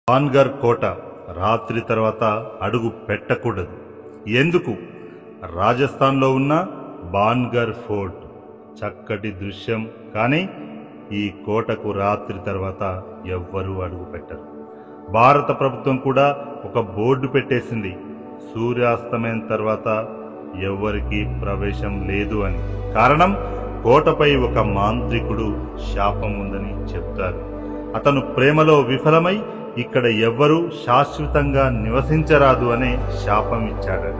బాన్గర్ కోట రాత్రి తర్వాత అడుగు పెట్టకూడదు. ఎందుకు? రాజస్థాన్లో ఉన్న బాన్గర్ ఫోర్ట్ చక్కటి దృశ్యం, కానీ ఈ కోటకు రాత్రి తర్వాత ఎవ్వరూ అడుగు పెట్టరు. భారత ప్రభుత్వం కూడా ఒక బోర్డు పెట్టేసింది, సూర్యాస్తమయం తర్వాత ఎవ్వరికీ ప్రవేశం లేదు అని. కారణం, కోటపై ఒక మాంత్రికుడు శాపం ఉందని చెప్తారు. అతను ప్రేమలో విఫలమై ఇక్కడ ఎవ్వరూ శాశ్వతంగా నివసించరాదు అనే శాపం ఇచ్చాడట.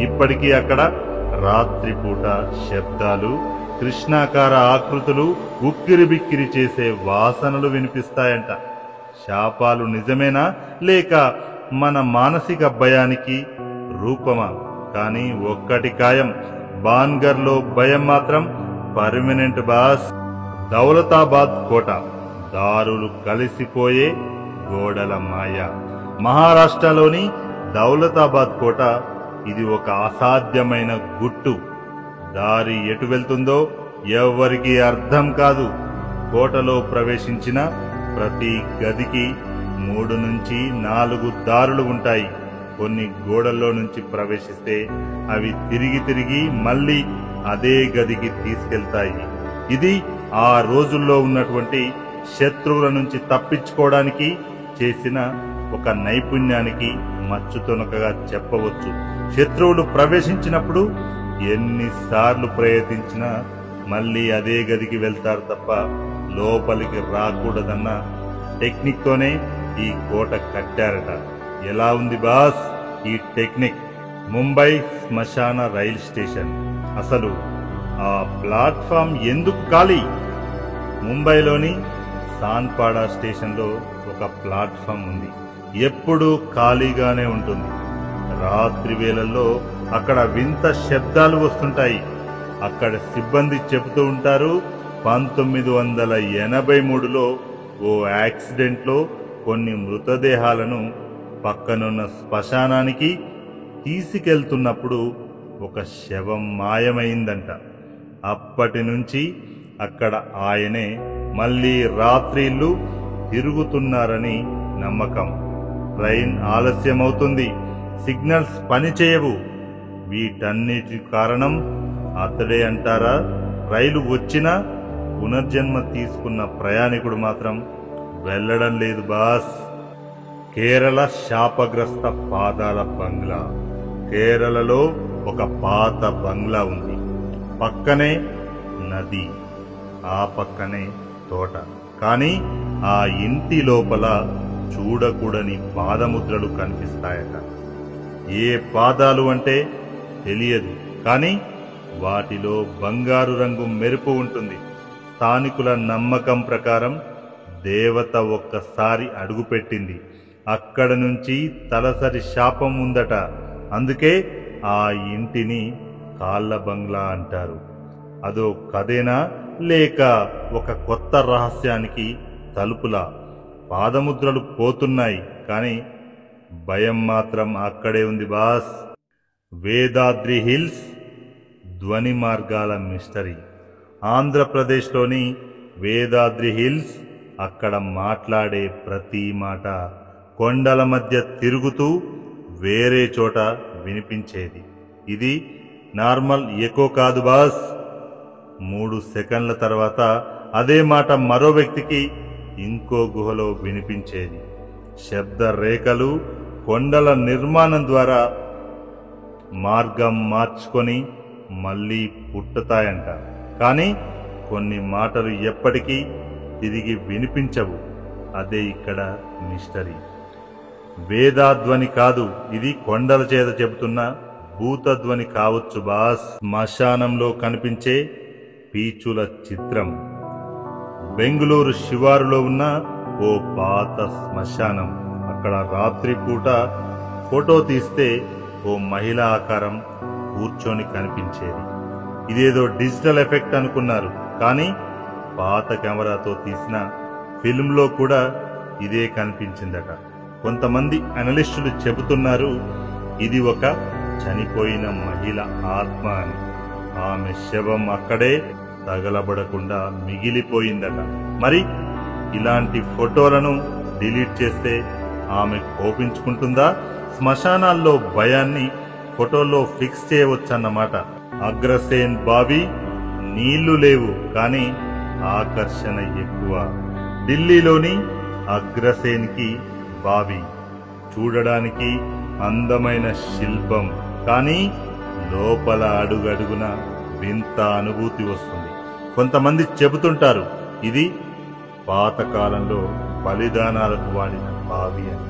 ఇప్పటికీ అక్కడ రాత్రిపూట శబ్దాలు, కృష్ణాకార ఆకృతులు, ఉక్కిరిబిక్కిరి చేసే వాసనలు వినిపిస్తాయంట. శాపాలు నిజమేనా లేక మన మానసిక భయానికి రూపమా? కానీ ఒక్కటి ఖాయం, బాన్గర్లో భయం మాత్రం పర్మనెంట్ బాస్. దౌలతాబాద్ కోట దారులు కలిసిపోయే గోడల మాయ. మహారాష్ట్రలోని దౌలతాబాద్ కోట ఇది ఒక అసాధ్యమైన గుట్టు. దారి ఎటు వెళ్తుందో ఎవ్వరికీ అర్థం కాదు. కోటలో ప్రవేశించిన ప్రతి గదికి 3 నుంచి 4 దారులు ఉంటాయి. కొన్ని గోడల్లో నుంచి ప్రవేశిస్తే అవి తిరిగి మళ్ళీ అదే గదికి తీసుకెళ్తాయి. ఇది ఆ రోజుల్లో ఉన్నటువంటి శత్రువుల నుంచి తప్పించుకోవడానికి చేసిన ఒక నైపుణ్యానికి మచ్చుతునకగా చెప్పవచ్చు. శత్రువులు ప్రవేశించినప్పుడు ఎన్నిసార్లు ప్రయత్నించినా మళ్ళీ అదే గదికి వెళ్తారు తప్ప లోపలికి రాకూడదన్న టెక్నిక్ తోనే ఈ కోట కట్టారట. ఎలా ఉంది బాస్ ఈ టెక్నిక్? ముంబై శ్మశాన రైలు స్టేషన్. అసలు ఆ ప్లాట్ఫామ్ ఎందుకు ఖాళీ? ముంబైలోని సాన్పాడా స్టేషన్లో ఒక ప్లాట్ఫామ్ ఉంది, ఎప్పుడూ ఖాళీగానే ఉంటుంది. రాత్రి వేళల్లో అక్కడ వింత శబ్దాలు వస్తుంటాయి. అక్కడ సిబ్బంది చెబుతూ ఉంటారు, 1983లో ఓ యాక్సిడెంట్లో కొన్ని మృతదేహాలను పక్కనున్న శ్మశానానికి తీసుకెళ్తున్నప్పుడు ఒక శవం మాయమైందంట. అప్పటి నుంచి అక్కడ ఆయనే మళ్ళీ రాత్రిళ్ళు తిరుగుతున్నారని నమ్మకం. ట్రైన్ ఆలస్యమవుతుంది, సిగ్నల్స్ పనిచేయవు. వీటన్నిటి కారణం అతడే అంటారా? రైలు వచ్చినా పునర్జన్మ తీసుకున్న ప్రయాణికుడు మాత్రం వెళ్ళడం లేదు బాస్. కేరళ శాపగ్రస్త పాదాల బంగ్లా. కేరళలో ఒక పాత బంగ్లా ఉంది. పక్కనే నది, ఆ పక్కనే తోట. కానీ ఆ ఇంటి లోపల చూడకూడని పాదముద్రలు కనిపిస్తాయట. ఏ పాదాలు అంటే తెలియదు, కానీ వాటిలో బంగారు రంగు మెరుపు ఉంటుంది. స్థానికుల నమ్మకం ప్రకారం దేవత ఒక్కసారి అడుగుపెట్టింది, అక్కడ నుంచి తలసరి శాపం ఉందట. అందుకే ఆ ఇంటిని కాళ్ళ బంగ్లా అంటారు. అదో కథేనా లేక ఒక కొత్త రహస్యానికి తలుపులా? పాదముద్రలు పోతున్నాయి, కానీ భయం మాత్రం అక్కడే ఉంది బాస్. వేదాద్రి హిల్స్ ధ్వని మార్గాల మిస్టరీ. ఆంధ్రప్రదేశ్లోని వేదాద్రి హిల్స్. అక్కడ మాట్లాడే ప్రతి మాట కొండల మధ్య తిరుగుతూ వేరే చోట వినిపించేది. ఇది నార్మల్ ఎకో కాదు బాస్. 3 సెకండ్ల తర్వాత అదే మాట మరో వ్యక్తికి ఇంకో గుహలో వినిపించేది. శబ్ద రేఖలు కొండల నిర్మాణం ద్వారా మార్గం మార్చుకొని మళ్ళీ పుట్టుతాయంట. కానీ కొన్ని మాటలు ఎప్పటికీ తిరిగి వినిపించవు. అదే ఇక్కడ మిస్టరీ. వేదాధ్వని కాదు, ఇది కొండల చేత చెబుతున్న భూతధ్వని కావచ్చు బాస్. శ్మశానంలో కనిపించే పీచుల చిత్రం. బెంగుళూరు శివారులో ఉన్న ఓ పాత శ్మశానం. అక్కడ రాత్రిపూట ఫోటో తీస్తే ఓ మహిళా ఆకారం కూర్చొని కనిపించేది. ఇదేదో డిజిటల్ ఎఫెక్ట్ అనుకున్నారు, కానీ పాత కెమెరాతో తీసిన ఫిల్మ్లో కూడా ఇదే కనిపించిందట. కొంతమంది అనలిస్టులు చెబుతున్నారు ఇది ఒక చనిపోయిన మహిళ ఆత్మ అని. ఆమె శవం అక్కడే తగలబడకుండా మిగిలిపోయిందట. మరి ఇలాంటి ఫోటోలను డిలీట్ చేస్తే ఆమె కోపించుకుంటుందా? శ్మశానాల్లో భయాన్ని ఫోటోలో ఫిక్స్ చేయవచ్చన్నమాట. అగ్రసేన్ బావి నీళ్లు లేవు, కానీ ఆకర్షణ ఎక్కువ. ఢిల్లీలోని అగ్రసేన్కి బావి చూడడానికి అందమైన శిల్పం, కానీ లోపల అడుగడుగున వింత అనుభూతి వస్తుంది. కొంతమంది చెబుతుంటారు ఇది పాతకాలంలో బలిదానాలకు వాడిన బావి అని.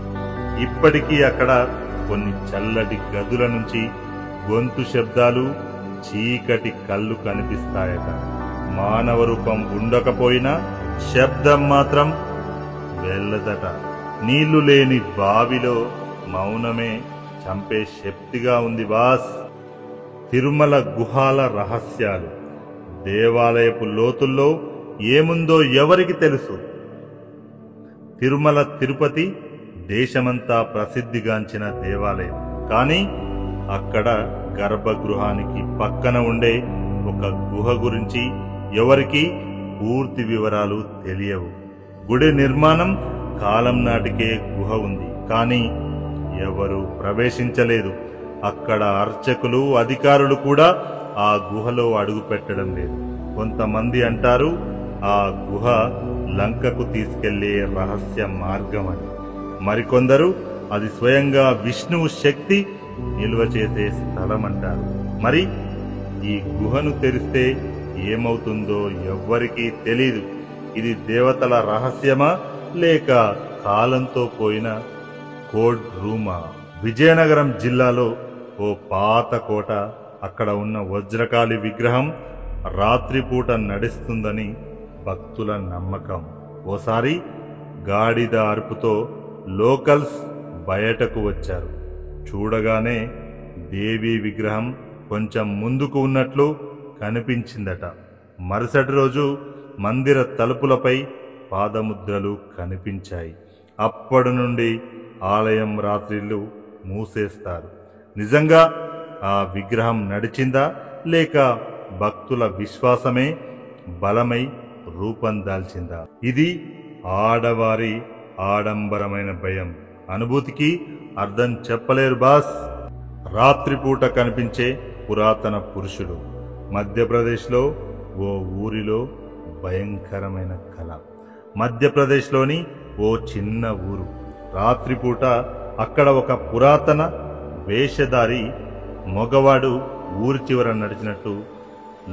ఇప్పటికీ అక్కడ కొన్ని చల్లటి గదుల నుంచి గొంతు శబ్దాలు, చీకటి కళ్ళు కనిపిస్తాయట. మానవ రూపం ఉండకపోయినా శబ్దం మాత్రం వెళ్ళదట. నీళ్లు లేని బావిలో మౌనమే చంపే శక్తిగా ఉంది బాస్. తిరుమల గుహాల రహస్యాలు. దేవాలయపు లోతుల్లో ఏముందో ఎవరికి తెలుసు? తిరుమల తిరుపతి దేశమంతా ప్రసిద్ధిగాంచిన దేవాలయం, కానీ అక్కడ గర్భగృహానికి పక్కన ఉండే ఒక గుహ గురించి ఎవరికి పూర్తి వివరాలు తెలియవు. గుడి నిర్మాణం కాలం నాటికే గుహ ఉంది, కానీ ఎవరు ప్రవేశించలేదు. అక్కడ అర్చకులు, అధికారులు కూడా ఆ గుహలో అడుగు పెట్టడం లేదు. కొంతమంది అంటారు ఆ గుహ లంకకు తీసుకెళ్లే రహస్య మార్గం అని. మరికొందరు అది స్వయంగా విష్ణువు శక్తి నిల్వ చేసే స్థలం అంటారు. మరి ఈ గుహను తెరిస్తే ఏమవుతుందో ఎవ్వరికీ తెలీదు. ఇది దేవతల రహస్యమా లేక కాలంతో పోయిన కోడ్ రూమా? విజయనగరం జిల్లాలో ఓ పాత కోట. అక్కడ ఉన్న వజ్రకాళి విగ్రహం రాత్రిపూట నడుస్తుందని భక్తుల నమ్మకం. ఓసారి గాడిద అరుపుతో లోకల్స్ బయటకు వచ్చారు. చూడగానే దేవి విగ్రహం కొంచెం ముందుకు ఉన్నట్లు కనిపించిందట. మరుసటి రోజు మందిర తలుపులపై పాదముద్రలు కనిపించాయి. అప్పటి నుండి ఆలయం రాత్రిళ్ళు మూసేస్తారు. నిజంగా ఆ విగ్రహం నడిచిందా లేక భక్తుల విశ్వాసమే బలమై రూపం దాల్చిందా? ఇది ఆడవారి ఆడంబరమైన భయం. అనుభూతికి అర్థం చెప్పలేరు బాస్. రాత్రిపూట కనిపించే పురాతన పురుషుడు. మధ్యప్రదేశ్లో ఓ ఊరిలో భయంకరమైన కళ. మధ్యప్రదేశ్లోని ఓ చిన్న ఊరు. రాత్రిపూట అక్కడ ఒక పురాతన వేషధారి మగవాడు ఊరి చివర నడిచినట్టు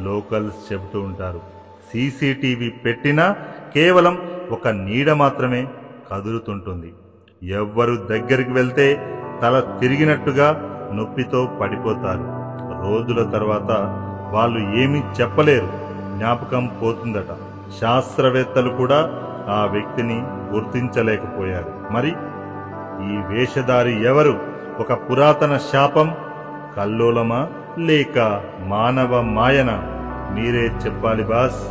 లోకల్స్ చెబుతూ ఉంటారు. సీసీటీవీ పెట్టినా కేవలం ఒక నీడ మాత్రమే కదులుతుంటుంది. ఎవ్వరు దగ్గరికి వెళ్తే తల తిరిగినట్టుగా నొప్పితో పడిపోతారు. రోజుల తర్వాత వాళ్ళు ఏమీ చెప్పలేరు, జ్ఞాపకం పోతుందట. శాస్త్రవేత్తలు కూడా ఆ వ్యక్తిని గుర్తించలేకపోయారు. మరి ఈ వేషధారి ఎవరు? ఒక పురాతన శాపం, కల్లోలమా లేక మానవ మాయన? మీరే చెప్పాలి బాస్.